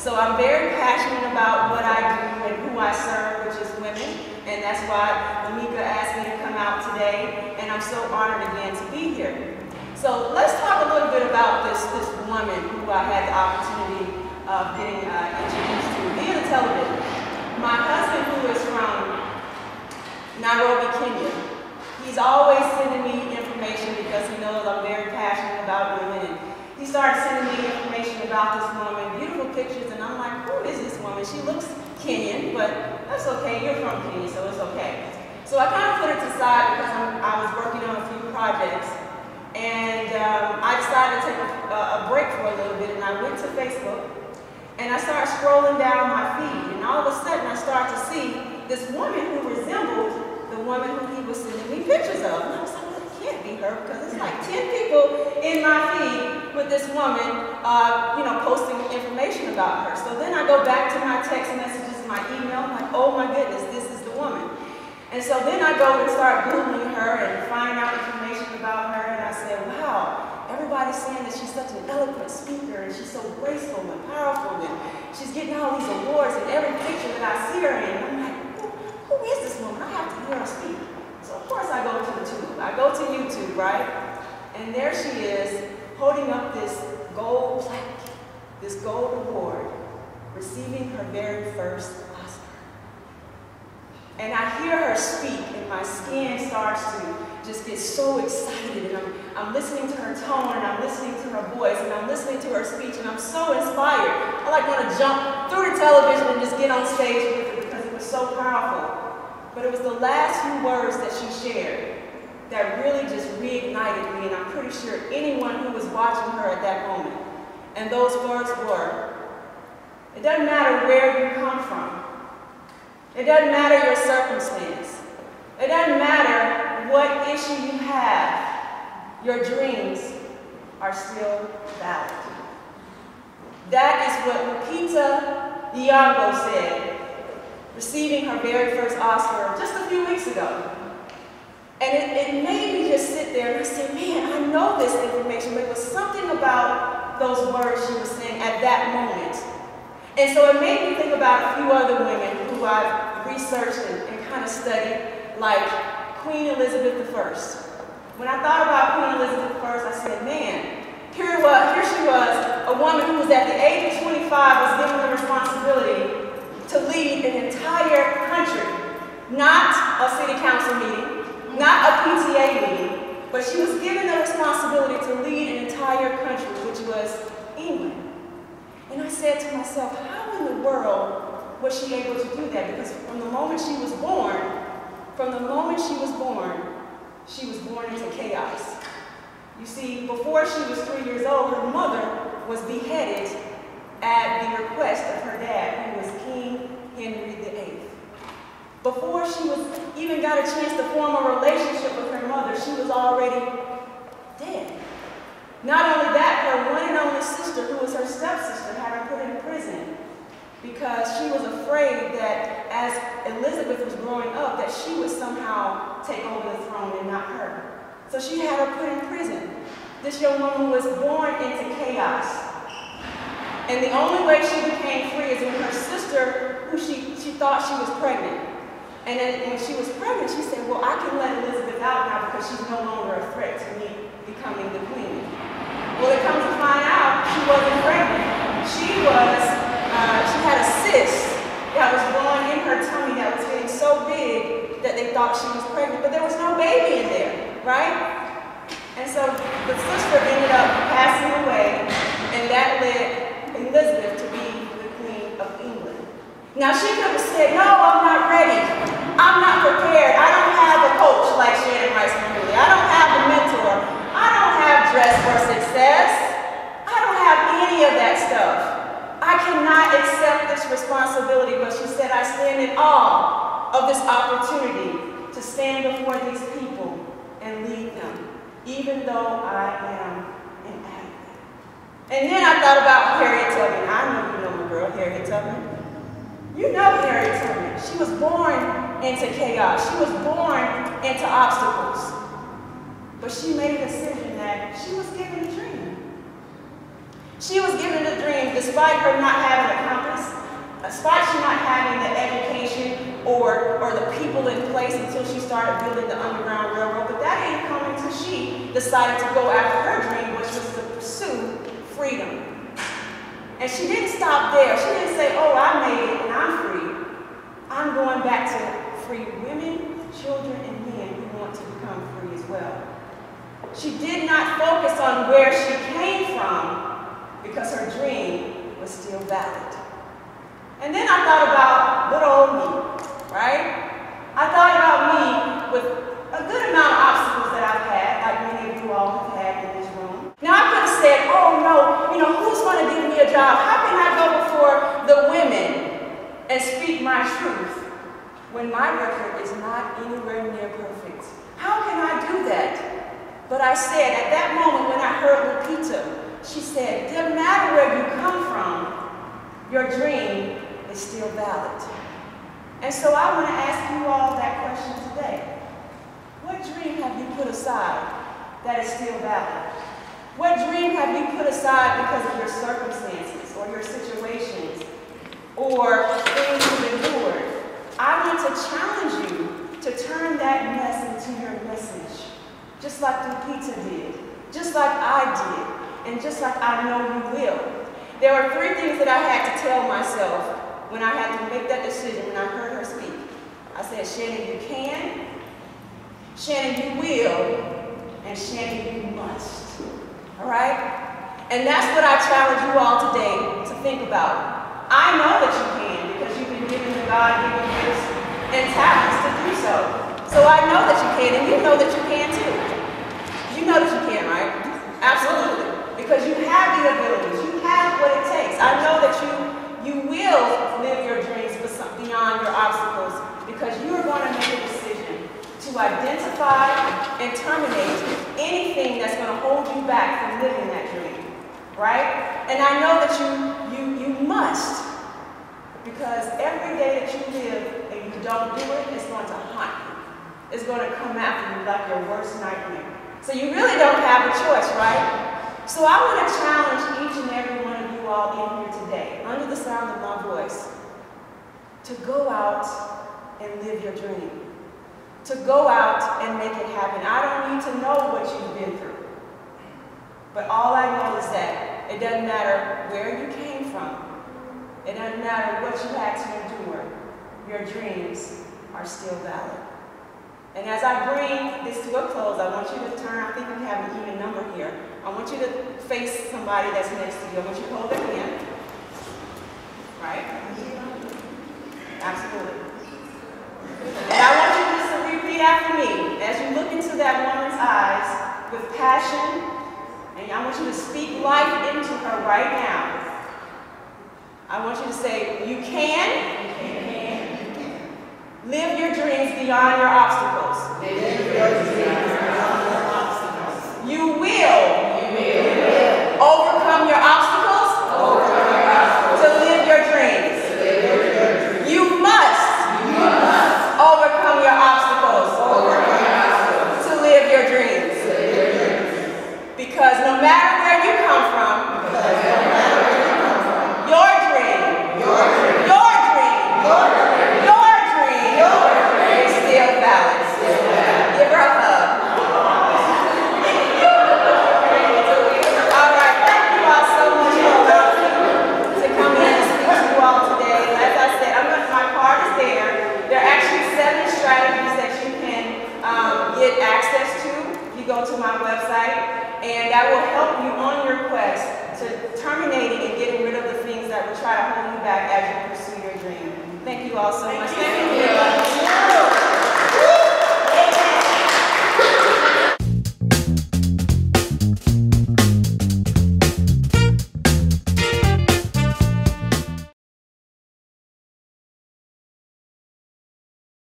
So I'm very passionate about what I do and who I serve, which is women. And that's why Amika asked me to come out today, and I'm so honored again to be here. So let's talk a little bit about this woman who I had the opportunity of getting introduced to via the television. My husband, who is from Nairobi, Kenya, he's always sending me information because he knows I'm very passionate about women. And he started sending me information about this woman, beautiful pictures, and I'm like, who is this woman? She looks Kenyan, but that's okay. You're from Kenya, so it's okay. So I kind of put it aside because I was working on a few projects, and I decided to take a break for a little bit, and I went to Facebook, and I started scrolling down my feed, and all of a sudden I started to see this woman who resembled the woman who he was sending me pictures of. And I was like, well, it can't be her, because it's like 10 people in my feed with this woman, posting information about her. So then I go back to my text messages, my email, I'm like, oh my goodness, this is the woman. And so then I go and start Googling her and find out information about her, and I said, wow, everybody's saying that she's such an eloquent speaker, and she's so graceful and powerful, and she's getting all these awards in every picture that I see her in. And I'm like, who is this woman? I have to hear her speak. So of course I go to YouTube. I go to YouTube, right? And there she is, holding up this gold plaque, this gold award, receiving her very first Oscar. And I hear her speak, and my skin starts to just get so excited, and I'm listening to her tone, and I'm listening to her voice, and I'm listening to her speech, and I'm so inspired. I like want to jump through the television and just get on stage with her because it was so powerful. But it was the last few words that she shared that really just reignited me, and I'm pretty sure anyone who was watching her at that moment. And those words were, it doesn't matter where you come from. It doesn't matter your circumstance. It doesn't matter what issue you have. Your dreams are still valid. That is what Lupita Nyong'o said, receiving her very first Oscar just a few weeks ago. And it made me just sit there and I said, man, I know this information, but it was something about those words she was saying at that moment. And so it made me think about a few other women who I've researched and kind of studied, like Queen Elizabeth I. When I thought about Queen Elizabeth I, I said, man, here she was, a woman who was at the age of 25 was given the responsibility to lead an entire country, not a city council meeting, not a PTA meeting, but she was given the responsibility to lead an entire country, which was England. And I said to myself, how in the world was she able to do that? Because from the moment she was born, she was born into chaos. You see, before she was 3 years old, her mother was beheaded at the request of her dad, who was King Henry VIII. Before she even got a chance to form a relationship with her mother, she was already dead. Not only that, her one and only sister, who was her stepsister, had her put in prison because she was afraid that as Elizabeth was growing up, that she would somehow take over the throne and not her. So she had her put in prison. This young woman was born into chaos. And the only way she became free is when her sister, who she thought she was pregnant. And then when she was pregnant, she said, well, I can let Elizabeth out now because she's no longer a threat to me becoming the queen. Well, it comes to find out she wasn't pregnant. She had a cyst that was growing in her tummy that was getting so big that they thought she was pregnant, but there was no baby in there, right? And so the sister ended up passing away, and that led Elizabeth to be the Queen of England. Now she could have said, no, I'm not ready. I'm not prepared. I don't have a coach like Shannon Rice-Muruli. I don't have a mentor. I don't have Dress for Success. I don't have any of that stuff. I cannot accept this responsibility, but she said, I stand in awe of this opportunity to stand before these people and lead them, even though I am inadequate. And then I thought about Harriet Tubman. I know you know my girl, Harriet Tubman. You know Harriet Tubman. She was born into chaos. She was born into obstacles. But she made a decision that she was given a dream. She was given the dream despite her not having a compass, despite she not having the education or the people in place until she started building the Underground Railroad. But that didn't come until she decided to go after her dream, which was to pursue freedom. And she didn't stop there. She didn't say, oh, I made it and I'm free. I'm going back to free women, children, and men who want to become free as well. She did not focus on where she came from because her dream was still valid. And then I thought about little old me, right? I thought about me with a good amount of obstacles that I've had, like many of you all have had in this room. Now I could have said, oh no, who's going to give me a job? How can I go before the women and speak my truth when my record is not anywhere near perfect? How can I do that? But I said, at that moment when I heard Lupita, she said, it doesn't matter where you come from, your dream is still valid. And so I want to ask you all that question today. What dream have you put aside that is still valid? What dream have you put aside because of your circumstances or your situations or things you've endured? I want to challenge you to turn that mess into your message, just like Lupita did, just like I did, and just like I know you will. There were 3 things that I had to tell myself when I had to make that decision when I heard her speak. I said, Shannon, you can, Shannon, you will, and Shannon, you must. All right? And that's what I challenge you all today to think about. I know that you can because you've been given the God-given gifts and talents to do so. So I know that you can, and you know that you can too. You know that you can, right? Absolutely. Because you have the abilities. You have what it takes. I know that you will live your dreams beyond your obstacles because you are going to make a decision to identify and terminate anything that's going to hold you back from living that dream, right? And I know that you must, because every day that you live and you don't do it, it's going to haunt you. It's going to come after you like your worst nightmare. So you really don't have a choice, right? So I want to challenge each and every one of you all in here today, under the sound of my voice, to go out and live your dream. To go out and make it happen. I don't need to know what you've been through. But all I know is that it doesn't matter where you came from. It doesn't matter what you had to endure. Your dreams are still valid. And as I bring this to a close, I want you to turn, I think we have an even number here. I want you to face somebody that's next to you. I want you to hold their hand. Right? Absolutely. And I want you just to repeat after me as you look into that woman's eyes with passion. And I want you to speak life into her right now. I want you to say, you can. Live your dreams beyond your obstacles. You will overcome your obstacles to live your dreams. You must overcome your obstacles to live your dreams. Because no matter where you come from, your dream is still valid. Give her a hug. All right, thank you all so much for allowing me to come in and speak to you all today. As I said, my card is there. There are actually 7 strategies that you can get access to if you go to my website, and that will help you on your quest to terminating and getting rid of the things that will try to hold you back as you pursue your dream. Thank you all so much. Thank you.